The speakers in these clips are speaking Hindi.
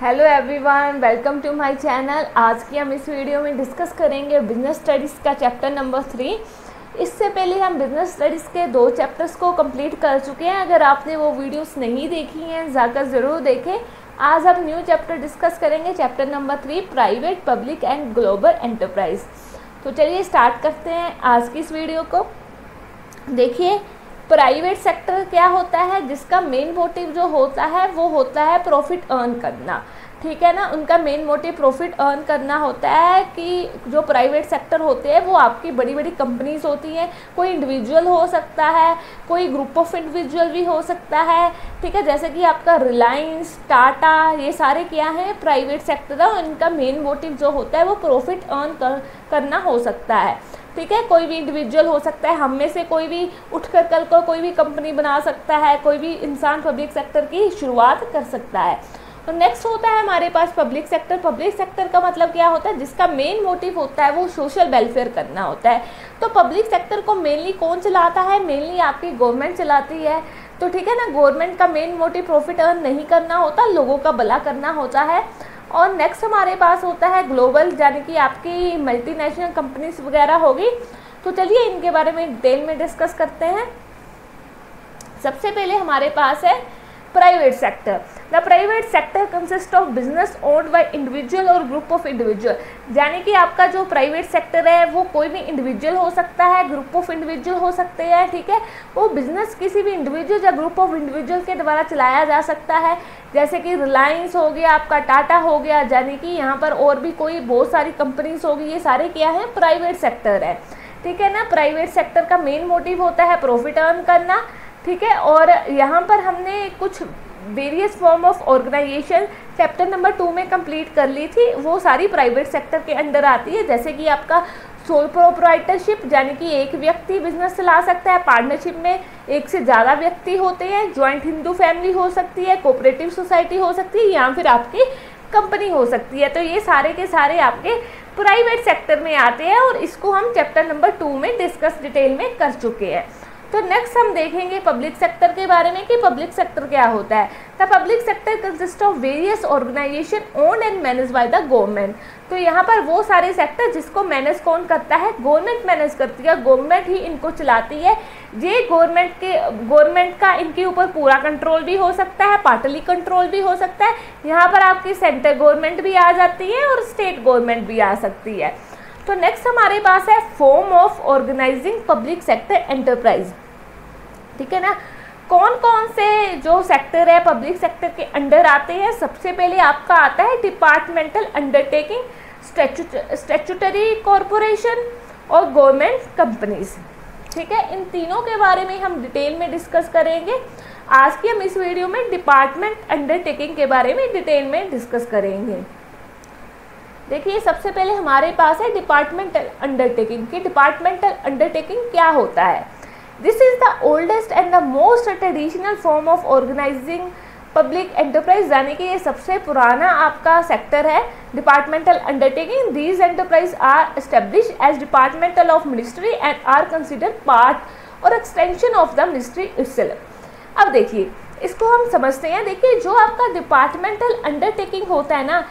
Hello everyone, welcome to my channel. आज की हम इस वीडियो में डिस्कस करेंगे बिजनेस स्टडीज़ का चैप्टर नंबर 3। इससे पहले हम बिजनेस स्टडीज़ के 2 चैप्टर्स को कंप्लीट कर चुके हैं। अगर आपने वो वीडियोस नहीं देखी हैं जाकर ज़रूर देखें। आज हम न्यू चैप्टर डिस्कस करेंगे, chapter number 3, private, public and global enterprise. तो चलिए स्टार्ट करते हैं आज की इस वीडियो को। देखिए, प्राइवेट सेक्टर क्या होता है, जिसका मेन मोटिव जो होता है वो होता है प्रॉफिट अर्न करना। ठीक है ना, उनका मेन मोटिव प्रॉफिट अर्न करना होता है कि जो प्राइवेट सेक्टर होते हैं वो आपकी बड़ी बड़ी कंपनीज होती हैं। कोई इंडिविजुअल हो सकता है, कोई ग्रुप ऑफ इंडिविजुअल भी हो सकता है। ठीक है, जैसे कि आपका रिलायंस, टाटा, ये सारे क्या हैं, प्राइवेट सेक्टर है। उनका मेन मोटिव जो होता है वो प्रॉफिट अर्न करना हो सकता है। ठीक है, कोई भी इंडिविजुअल हो सकता है, हम में से कोई भी उठकर कल को कोई भी कंपनी बना सकता है, कोई भी इंसान पब्लिक सेक्टर की शुरुआत कर सकता है। तो नेक्स्ट होता है हमारे पास पब्लिक सेक्टर। पब्लिक सेक्टर का मतलब क्या होता है, जिसका मेन मोटिव होता है वो सोशल वेलफेयर करना होता है। तो पब्लिक सेक्टर को मेनली कौन चलाता है, मेनली आपकी गवर्नमेंट चलाती है। तो ठीक है ना, गवर्नमेंट का मेन मोटिव प्रॉफिट अर्न नहीं करना होता, लोगों का भला करना होता है। और नेक्स्ट हमारे पास होता है ग्लोबल, यानी कि आपकी मल्टीनेशनल कंपनीज वगैरह होगी। तो चलिए इनके बारे में डिटेल में डिस्कस करते हैं। सबसे पहले हमारे पास है private sector. The private sector consist of business owned by individual और ग्रुप ऑफ इंडिविजुअल। यानी कि आपका जो प्राइवेट सेक्टर है वो कोई भी इंडिविजुअल हो सकता है, ग्रुप ऑफ इंडिविजुअल हो सकते हैं। ठीक है, वो बिजनेस किसी भी इंडिविजुअल या ग्रुप ऑफ इंडिविजुअल के द्वारा चलाया जा सकता है। जैसे कि रिलायंस हो गया, आपका टाटा हो गया, यानी कि यहाँ पर और भी कोई बहुत सारी कंपनीज होगी। ये सारे क्या है, प्राइवेट सेक्टर है। ठीक है ना, प्राइवेट सेक्टर का मेन मोटिव होता है प्रॉफिट अर्न करना। ठीक है, और यहाँ पर हमने कुछ various form of organisation chapter number 2 में कंप्लीट कर ली थी, वो सारी प्राइवेट सेक्टर के अंडर आती है। जैसे कि आपका सोल प्रोप्राइटरशिप, यानी कि एक व्यक्ति बिजनेस चला सकता है। पार्टनरशिप में एक से ज़्यादा व्यक्ति होते हैं। जॉइंट हिंदू फैमिली हो सकती है, कोऑपरेटिव सोसाइटी हो सकती है, या फिर आपकी कंपनी हो सकती है। तो ये सारे के सारे आपके प्राइवेट सेक्टर में आते हैं और इसको हम चैप्टर नंबर 2 में डिस्कस डिटेल में कर चुके हैं। तो नेक्स्ट हम देखेंगे पब्लिक सेक्टर के बारे में कि पब्लिक सेक्टर क्या होता है। The public sector consist of various organisation owned and manage by the government. तो यहाँ पर वो सारे सेक्टर जिसको मैनेज कौन करता है, गवर्नमेंट मैनेज करती है, गवर्नमेंट ही इनको चलाती है। ये गवर्नमेंट का इनके ऊपर पूरा कंट्रोल भी हो सकता है, पार्टली कंट्रोल भी हो सकता है। यहाँ पर आपकी सेंट्रल गवर्नमेंट भी आ जाती है और स्टेट गवर्नमेंट भी आ सकती है। तो नेक्स्ट हमारे पास है form of organising public sector enterprise. ठीक है ना, कौन कौन से जो सेक्टर है पब्लिक सेक्टर के अंडर आते हैं। सबसे पहले आपका आता है डिपार्टमेंटल अंडरटेकिंग, स्टैट्यूटरी कॉरपोरेशन और गवर्नमेंट कंपनीज। ठीक है, इन तीनों के बारे में हम डिटेल में डिस्कस करेंगे। आज की हम इस वीडियो में डिपार्टमेंट अंडरटेकिंग के बारे में डिटेल में डिस्कस करेंगे। देखिए, सबसे पहले हमारे पास है डिपार्टमेंटल अंडरटेकिंग कि डिपार्टमेंटल अंडरटेकिंग क्या होता है। This is the oldest and the most traditional form of organising public enterprise, यानी कि ये सबसे पुराना आपका सेक्टर है departmental undertaking. These enterprise are establish as departmental of ministry and are considered part और extension of the ministry itself. अब देखिए, इसको हम समझते हैं। देखिए, जो आपका डिपार्टमेंटल अंडरटेकिंग होता है ना,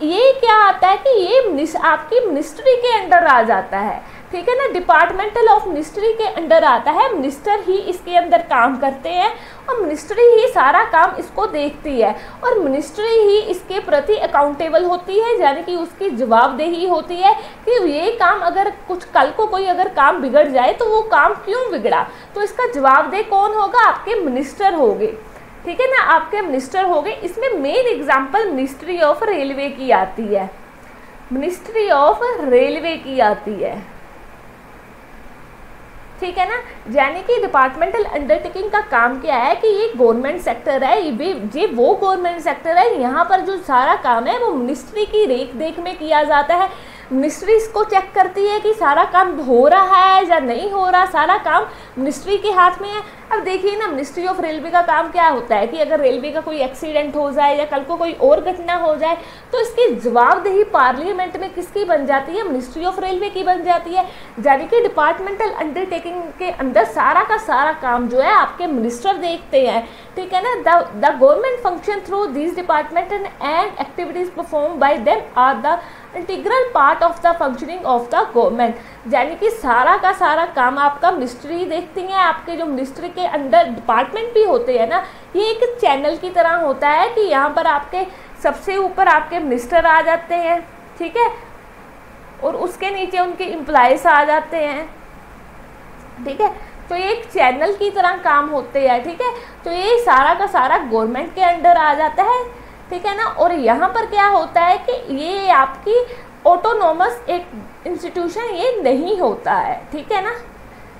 ये क्या आता है कि ये आपकी मिनिस्ट्री के अंडर आ जाता है। ठीक है ना, डिपार्टमेंटल ऑफ मिनिस्ट्री के अंडर आता है। मिनिस्टर ही इसके अंदर काम करते हैं और मिनिस्ट्री ही सारा काम इसको देखती है और मिनिस्ट्री ही इसके प्रति अकाउंटेबल होती है, यानी कि उसकी जवाबदेही होती है कि ये काम अगर कुछ कल को कोई अगर काम बिगड़ जाए तो वो काम क्यों बिगड़ा, तो इसका जवाबदेह कौन होगा, आपके मिनिस्टर होंगे। ठीक है ना, आपके मिनिस्टर हो गए। इसमें main example ministry of railway की आती है, मिनिस्ट्री ऑफ रेलवे की आती है। ठीक है ना, यानी कि डिपार्टमेंटल अंडरटेकिंग का काम क्या है कि ये गवर्नमेंट सेक्टर है, ये वो गवर्नमेंट सेक्टर है। यहाँ पर जो सारा काम है वो मिनिस्ट्री की रेख देख में किया जाता है। मिनिस्ट्री इसको चेक करती है कि सारा काम हो रहा है या नहीं हो रहा, सारा काम मिनिस्ट्री के हाथ में है। अब देखिए ना, मिनिस्ट्री ऑफ रेलवे का काम क्या होता है कि अगर रेलवे का कोई एक्सीडेंट हो जाए या कल को कोई और घटना हो जाए तो इसकी जवाबदेही पार्लियामेंट में किसकी बन जाती है, मिनिस्ट्री ऑफ रेलवे की बन जाती है। यानी कि डिपार्टमेंटल अंडरटेकिंग के अंदर सारा का सारा काम जो है आपके मिनिस्टर देखते हैं, ठीक है ना। The government function through this department and activities perform by them are the integral part of the functioning of the government. यानी कि सारा का सारा काम आपका मिनिस्ट्री देखती है। आपके जो मिनिस्ट्री के अंडर डिपार्टमेंट भी होते हैं ना, ये एक चैनल की तरह होता है कि यहाँ पर आपके सबसे ऊपर आपके मिनिस्टर आ जाते हैं, ठीक है, और उसके नीचे उनके एम्प्लॉइज आ जाते हैं, ठीक है। तो ये एक चैनल की तरह काम होते हैं, ठीक है। तो ये सारा का सारा गवर्नमेंट के अंडर आ जाता है, ठीक है ना। और यहाँ पर क्या होता है कि ये आपकी ऑटोनोमस एक इंस्टीट्यूशन ये नहीं होता है, ठीक है ना,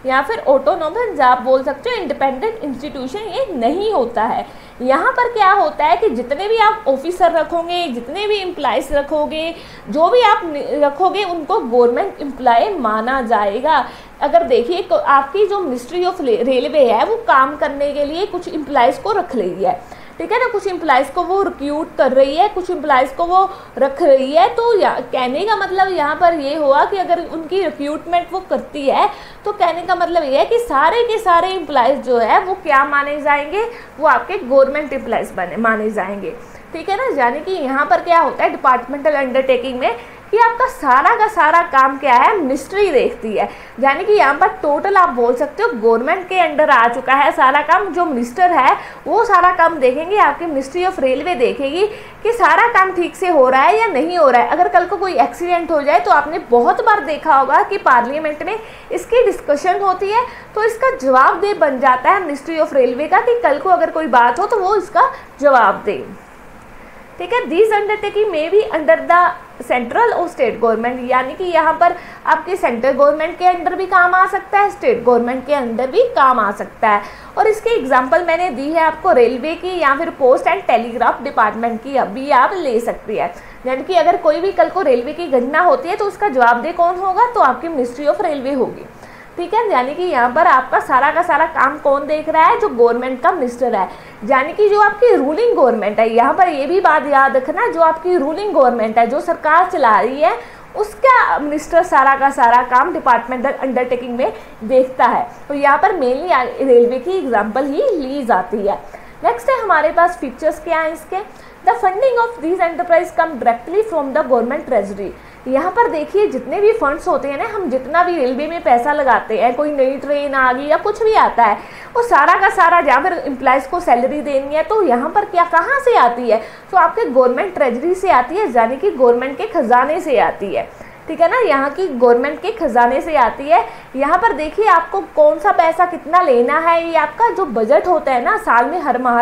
या फिर ऑटोनोमस आप बोल सकते हो इंडिपेंडेंट इंस्टीट्यूशन ये नहीं होता है। यहाँ पर क्या होता है कि जितने भी आप ऑफिसर रखोगे, जितने भी एम्प्लॉइज रखोगे, जो भी आप रखोगे उनको गवर्नमेंट एम्प्लॉय माना जाएगा। अगर देखिए आपकी जो मिनिस्ट्री ऑफ रेलवे है वो काम करने के लिए कुछ एम्प्लॉइज को रख रही है, ठीक है ना, कुछ एम्प्लॉइज को वो रिक्रूट कर रही है, कुछ एम्प्लॉइज को वो रख रही है। तो कहने का मतलब यहाँ पर ये हुआ कि अगर उनकी रिक्रूटमेंट वो करती है तो कहने का मतलब ये है कि सारे के सारे एम्प्लॉइज जो है वो क्या माने जाएंगे, वो आपके गवर्नमेंट एम्प्लॉइज माने जाएंगे, ठीक है ना। यानी कि यहाँ पर क्या होता है डिपार्टमेंटल अंडरटेकिंग में कि आपका सारा का सारा काम क्या है, मिनिस्ट्री देखती है। यानी कि यहाँ पर टोटल आप बोल सकते हो गवर्नमेंट के अंडर आ चुका है सारा काम। जो मिनिस्टर है वो सारा काम देखेंगे, आपकी मिनिस्ट्री ऑफ रेलवे देखेगी कि सारा काम ठीक से हो रहा है या नहीं हो रहा है। अगर कल को कोई एक्सीडेंट हो जाए तो आपने बहुत बार देखा होगा कि पार्लियामेंट में इसकी डिस्कशन होती है, तो इसका जवाबदेह बन जाता है मिनिस्ट्री ऑफ रेलवे का कि कल को अगर कोई बात हो तो वो इसका जवाब दे, ठीक है। दीज अंडरटेकिंग में भी अंडर द सेंट्रल और स्टेट गवर्नमेंट, यानी कि यहाँ पर आपके सेंट्रल गवर्नमेंट के अंडर भी काम आ सकता है, स्टेट गवर्नमेंट के अंडर भी काम आ सकता है। और इसके एग्जांपल मैंने दी है आपको रेलवे की या फिर पोस्ट एंड टेलीग्राफ डिपार्टमेंट की, अभी आप ले सकती है। यानी कि अगर कोई भी कल को रेलवे की घटना होती है तो उसका जवाबदेह कौन होगा, तो आपकी मिनिस्ट्री ऑफ रेलवे होगी, ठीक है। यानी कि यहाँ पर आपका सारा का सारा काम कौन देख रहा है, जो गवर्नमेंट का मिनिस्टर है। यानी कि जो आपकी रूलिंग गवर्नमेंट है, यहाँ पर ये भी बात याद रखना, जो आपकी रूलिंग गवर्नमेंट है, जो सरकार चला रही है, उसका मिनिस्टर सारा का सारा काम डिपार्टमेंटल अंडरटेकिंग में देखता है। तो यहाँ पर मेनली रेलवे की एग्जाम्पल ही ली जाती है। नेक्स्ट है हमारे पास फीचर्स क्या है इसके। The funding of these enterprise come directly from the government treasury. यहाँ पर देखिए जितने भी फंड्स होते हैं ना, हम जितना भी रेलवे में पैसा लगाते हैं, कोई नई ट्रेन आ गई या कुछ भी आता है, वो सारा का सारा जहाँ पर एम्प्लॉइज़ को सैलरी देनी है तो यहाँ पर क्या कहाँ से आती है, तो आपके गवर्नमेंट ट्रेजरी से आती है, यानी कि गवर्नमेंट के खजाने से आती है, ठीक है ना। यहाँ की गवर्नमेंट के खजाने से आती है। यहाँ पर देखिए आपको कौन सा पैसा कितना लेना है, ये आपका जो बजट होता है ना, साल में हर माह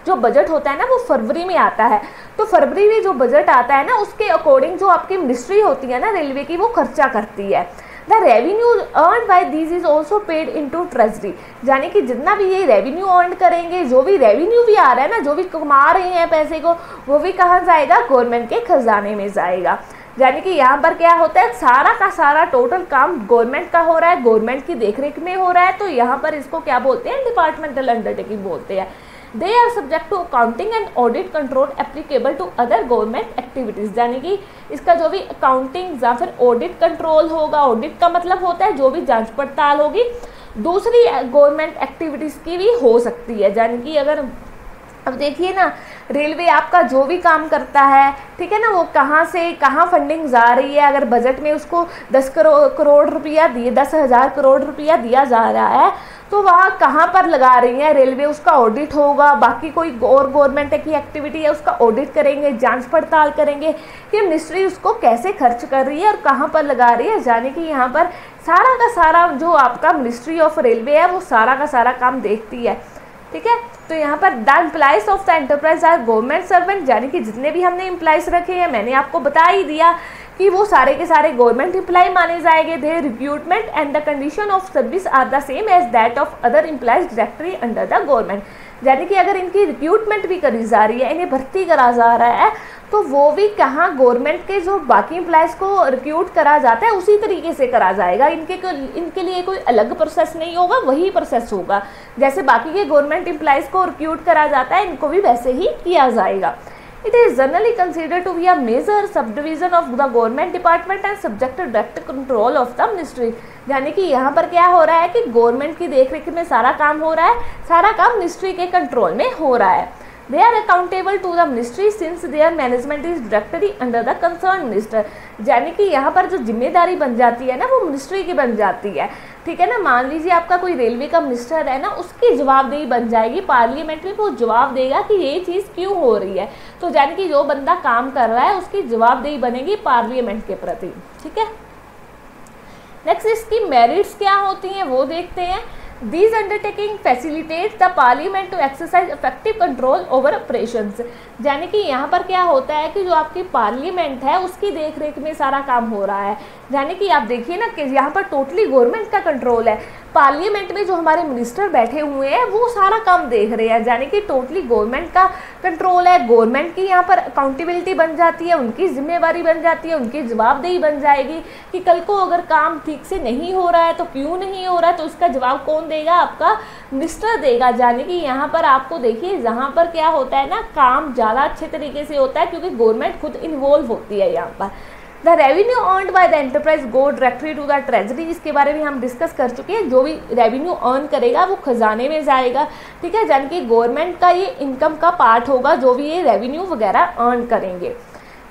जो बजट होता है ना वो फरवरी में आता है। तो फरवरी में जो बजट आता है ना उसके अकॉर्डिंग जो आपकी मिनिस्ट्री होती है ना रेलवे की, वो खर्चा करती है। The revenue earn by this is also paid into treasury. यानी कि जितना भी ये रेवेन्यू अर्न करेंगे, जो भी रेवेन्यू भी आ रहा है ना, जो भी कमा रहे हैं पैसे को, वो भी कहाँ जाएगा, गवर्नमेंट के खजाने में जाएगा। यानी कि यहाँ पर क्या होता है, सारा का सारा टोटल काम गवर्नमेंट का हो रहा है, गवर्नमेंट की देखरेख में हो रहा है। तो यहाँ पर इसको क्या बोलते हैं, डिपार्टमेंटल अंडरटेकिंग बोलते हैं। They are subject to accounting and audit control applicable to other government activities. यानी कि इसका जो भी अकाउंटिंग या फिर ऑडिट कंट्रोल होगा, ऑडिट का मतलब होता है जो भी जांच पड़ताल होगी, दूसरी गवर्नमेंट एक्टिविटीज़ की भी हो सकती है। यानी कि अगर अब देखिए ना, रेलवे आपका जो भी काम करता है, ठीक है ना, वो कहाँ से कहाँ फंडिंग जा रही है। अगर बजट में उसको 10 करोड़ रुपया दिए, 10,000 करोड़ रुपया दिया जा रहा है, तो वहाँ कहाँ पर लगा रही है रेलवे, उसका ऑडिट होगा। बाकी कोई और गवर्नमेंट की एक्टिविटी है उसका ऑडिट करेंगे, जांच पड़ताल करेंगे कि मिनिस्ट्री उसको कैसे खर्च कर रही है और कहाँ पर लगा रही है। यानी कि यहाँ पर सारा का सारा जो आपका मिनिस्ट्री ऑफ रेलवे है वो सारा का सारा काम देखती है, ठीक है। तो यहाँ पर the employees of the enterprise are government servant. यानी कि जितने भी हमने एम्प्लॉइज रखे हैं, मैंने आपको बता ही दिया कि वो सारे के सारे गवर्नमेंट एम्प्लॉय माने जाएंगे। Their recruitment and the condition of service are the same as that of other employees directly under the government. यानी कि अगर इनकी रिक्रूटमेंट भी करी जा रही है, इन्हें भर्ती करा जा रहा है, तो वो भी कहाँ गवर्नमेंट के जो बाकी एम्प्लॉयज़ को रिक्रूट करा जाता है उसी तरीके से करा जाएगा। इनके लिए कोई अलग प्रोसेस नहीं होगा, वही प्रोसेस होगा। जैसे बाकी के गवर्नमेंट एम्प्लॉयज़ को रिक्रूट करा जाता है, इनको भी वैसे ही किया जाएगा। It is generally considered to be a major subdivision of the government department and subject to direct control of the ministry। यानी कि यहाँ पर क्या हो रहा है कि गवर्नमेंट की देखरेख में सारा काम हो रहा है, सारा काम मिनिस्ट्री के कंट्रोल में हो रहा है। They are accountable to the ministry since their management is directly under the concerned minister। यानी कि यहाँ पर जो जिम्मेदारी बन जाती है ना वो मिनिस्ट्री की बन जाती है, ठीक है ना। मान लीजिए आपका कोई रेलवे का मिनिस्टर है ना, उसकी जवाबदेही बन जाएगी पार्लियामेंट में, वो जवाब देगा कि ये चीज़ क्यों हो रही है। तो यानी कि जो बंदा काम कर रहा है उसकी जवाबदेही बनेगी पार्लियामेंट के प्रति, ठीक है। नेक्स्ट इसकी मेरिट्स क्या होती हैं वो देखते हैं। These undertaking facilitate the parliament to exercise effective control over operations। यानी कि यहाँ पर क्या होता है कि जो आपकी पार्लियामेंट है उसकी देखरेख में सारा काम हो रहा है। यानी कि आप देखिए ना कि यहाँ पर टोटली गवर्नमेंट का कंट्रोल है। पार्लियामेंट में जो हमारे मिनिस्टर बैठे हुए हैं वो सारा काम देख रहे हैं, यानी कि टोटली गवर्नमेंट का कंट्रोल है। गवर्नमेंट की यहाँ पर अकाउंटेबिलिटी बन जाती है, उनकी जिम्मेवारी बन जाती है, उनकी जवाबदेही बन जाएगी कि कल को अगर काम ठीक से नहीं हो रहा है तो क्यों नहीं हो रहा है, तो उसका जवाब कौन देगा, आपका मिनिस्टर देगा। यानी कि यहाँ पर आपको देखिए जहाँ पर क्या होता है ना, काम ज़्यादा अच्छे तरीके से होता है क्योंकि गवर्नमेंट खुद इन्वॉल्व होती है यहाँ पर। The revenue earned by the enterprise go directly to the treasury. इसके बारे में हम डिस्कस कर चुके हैं। जो भी रेवेन्यू अर्न करेगा वो खजाने में जाएगा, ठीक है। यानी कि गवर्नमेंट का ये इनकम का पार्ट होगा जो भी ये रेवेन्यू वगैरह अर्न करेंगे।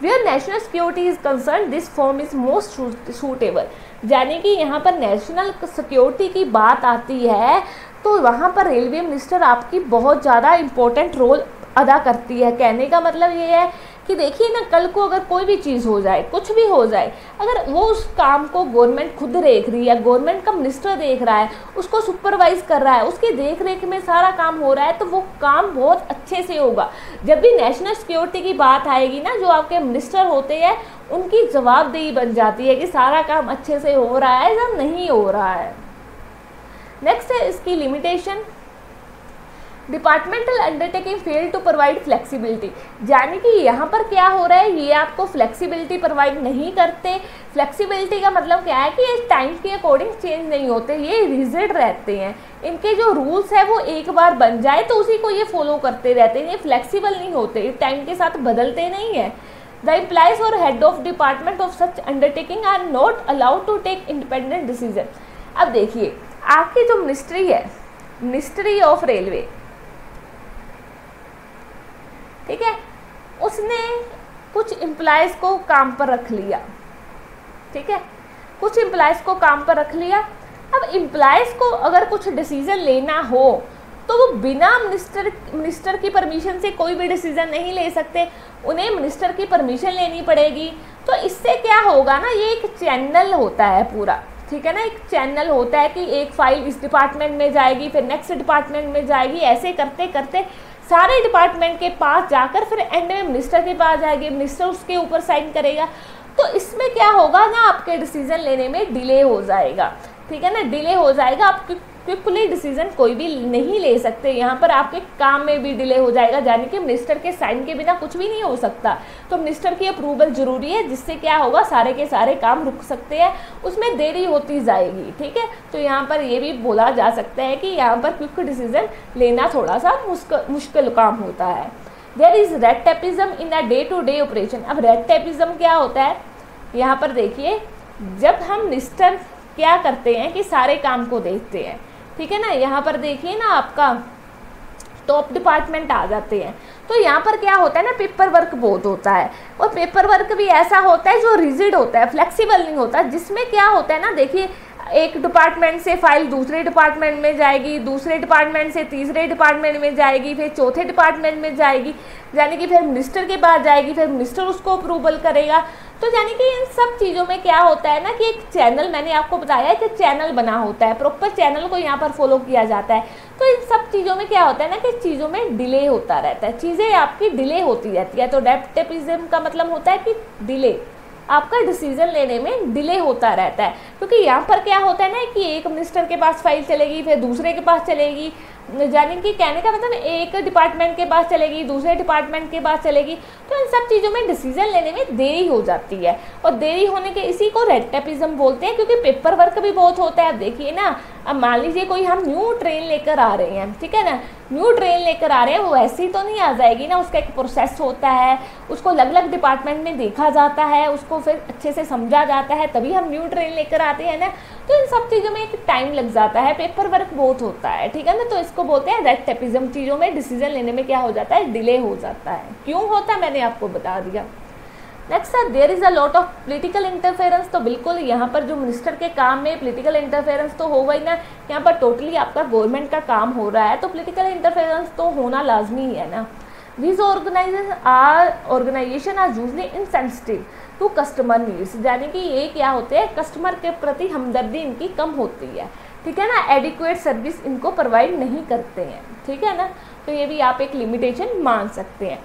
Where national security is concern this form is most suitable. यानी कि यहाँ पर नेशनल सिक्योरिटी की बात आती है तो वहाँ पर रेलवे मिनिस्टर आपकी बहुत ज़्यादा इम्पोर्टेंट रोल अदा करती है। कहने का मतलब ये है कि देखिए ना, कल को अगर कोई भी चीज़ हो जाए, कुछ भी हो जाए, अगर वो उस काम को गवर्नमेंट खुद देख रही है, गवर्नमेंट का मिनिस्टर देख रहा है, उसको सुपरवाइज कर रहा है, उसकी देख रेख में सारा काम हो रहा है, तो वो काम बहुत अच्छे से होगा। जब भी नेशनल सिक्योरिटी की बात आएगी ना, जो आपके मिनिस्टर होते हैं उनकी जवाबदेही बन जाती है कि सारा काम अच्छे से हो रहा है या नहीं हो रहा है। नेक्स्ट है इसकी limitation. Departmental undertaking fail to provide flexibility. यानी कि यहाँ पर क्या हो रहा है, ये आपको फ्लेक्सिबिलिटी प्रोवाइड नहीं करते। फ्लेक्सिबिलिटी का मतलब क्या है कि ये टाइम के अकॉर्डिंग चेंज नहीं होते, ये रिजिड रहते हैं। इनके जो रूल्स है वो एक बार बन जाए तो उसी को ये फॉलो करते रहते हैं, ये फ्लेक्सिबल नहीं होते, ये टाइम के साथ बदलते नहीं है। द एम्प्लॉइज और head of department of such undertaking are not allowed to take independent decision. अब देखिए आपकी जो मिनिस्ट्री है, मिनिस्ट्री ऑफ रेलवे, ठीक है, उसने कुछ एम्प्लॉयज़ को काम पर रख लिया, ठीक है, कुछ एम्प्लॉयज़ को काम पर रख लिया। अब एम्प्लॉयज़ को अगर कुछ डिसीजन लेना हो तो वो बिना मिनिस्टर की परमिशन से कोई भी डिसीजन नहीं ले सकते, उन्हें मिनिस्टर की परमिशन लेनी पड़ेगी। तो इससे क्या होगा ना, ये एक चैनल होता है पूरा, ठीक है ना, एक चैनल होता है कि एक फाइल इस डिपार्टमेंट में जाएगी, फिर नेक्स्ट डिपार्टमेंट में जाएगी, ऐसे करते करते सारे डिपार्टमेंट के पास जाकर फिर एंड में मिनिस्टर के पास जाएगी, मिनिस्टर उसके ऊपर साइन करेगा। तो इसमें क्या होगा ना, आपके डिसीजन लेने में डिले हो जाएगा, ठीक है ना, डिले हो जाएगा। आप क्विकली डिसीजन कोई भी नहीं ले सकते, यहाँ पर आपके काम में भी डिले हो जाएगा। यानी कि मिनिस्टर के साइन के बिना कुछ भी नहीं हो सकता, तो मिनिस्टर की अप्रूवल जरूरी है, जिससे क्या होगा सारे के सारे काम रुक सकते हैं, उसमें देरी होती जाएगी, ठीक है। तो यहाँ पर ये भी बोला जा सकता है कि यहाँ पर क्विक डिसीजन लेना थोड़ा सा मुश्किल काम होता है। There is red tapism in a day to day operation. अब रेड टेपिज्म क्या होता है, यहाँ पर देखिए, जब हम मिनिस्टर क्या करते हैं कि सारे काम को देखते हैं, ठीक है ना, यहाँ पर देखिए ना आपका टॉप डिपार्टमेंट आ जाते हैं, तो यहाँ पर क्या होता है ना, पेपर वर्क बहुत होता है, और पेपर वर्क भी ऐसा होता है जो रिजिड होता है, फ्लेक्सिबल नहीं होता, जिसमें क्या होता है ना, देखिए एक डिपार्टमेंट से फाइल दूसरे डिपार्टमेंट में जाएगी, दूसरे डिपार्टमेंट से तीसरे डिपार्टमेंट में जाएगी, फिर चौथे डिपार्टमेंट में जाएगी, यानी कि फिर मिनिस्टर के पास जाएगी, फिर मिनिस्टर उसको अप्रूवल करेगा। तो यानी कि इन सब चीज़ों में क्या होता है ना कि एक चैनल, मैंने आपको बताया कि चैनल बना होता है, प्रॉपर चैनल को यहाँ पर फॉलो किया जाता है। तो इन सब चीज़ों में क्या होता है ना कि चीज़ों में डिले होता रहता है, चीज़ें आपकी डिले होती रहती है। तो डेप्टेपिज्म का मतलब होता है कि डिले, आपका डिसीजन लेने में डिले होता रहता है, क्योंकि यहाँ पर क्या होता है ना कि एक मिनिस्टर के पास फाइल चलेगी, फिर दूसरे के पास चलेगी, यानी कि कहने का मतलब एक डिपार्टमेंट के पास चलेगी, दूसरे डिपार्टमेंट के पास चलेगी, तो इन सब चीज़ों में डिसीजन लेने में देरी हो जाती है। और देरी होने के इसी को रेड टेपिज्म बोलते हैं, क्योंकि पेपर वर्क भी बहुत होता है। अब देखिए ना, अब मान लीजिए कोई हम न्यू ट्रेन लेकर आ रहे हैं, ठीक है ना, न्यू ट्रेन लेकर आ रहे हैं, वो ऐसी तो नहीं आ जाएगी ना, उसका एक प्रोसेस होता है, उसको अलग अलग डिपार्टमेंट में देखा जाता है, उसको फिर अच्छे से समझा जाता है, तभी हम न्यू ट्रेन लेकर आते हैं ना। तो इन सब चीज़ों में एक टाइम लग जाता है, पेपर वर्क बहुत होता है, ठीक है ना। तो इसको बोलते हैं रेड टेपिज्म। चीज़ों में डिसीजन लेने में क्या हो जाता है, डिले हो जाता है। क्यों होता है मैंने आपको बता दिया। नेक्स्ट है there is a lot of political interference. तो बिल्कुल यहाँ पर जो मिनिस्टर के काम में पॉलिटिकल इंटरफेरेंस तो होगा ही ना, यहाँ पर टोटली आपका गवर्नमेंट का काम हो रहा है, तो पॉलिटिकल इंटरफेरेंस तो होना लाजमी ही है ना। These organization are usually insensitive to customer needs, यानी कि ये क्या होते हैं, कस्टमर के प्रति हमदर्दी इनकी कम होती है, ठीक है ना। एडिक्वेट सर्विस इनको प्रोवाइड नहीं करते हैं, ठीक है ना। तो ये भी आप एक लिमिटेशन मान सकते हैं।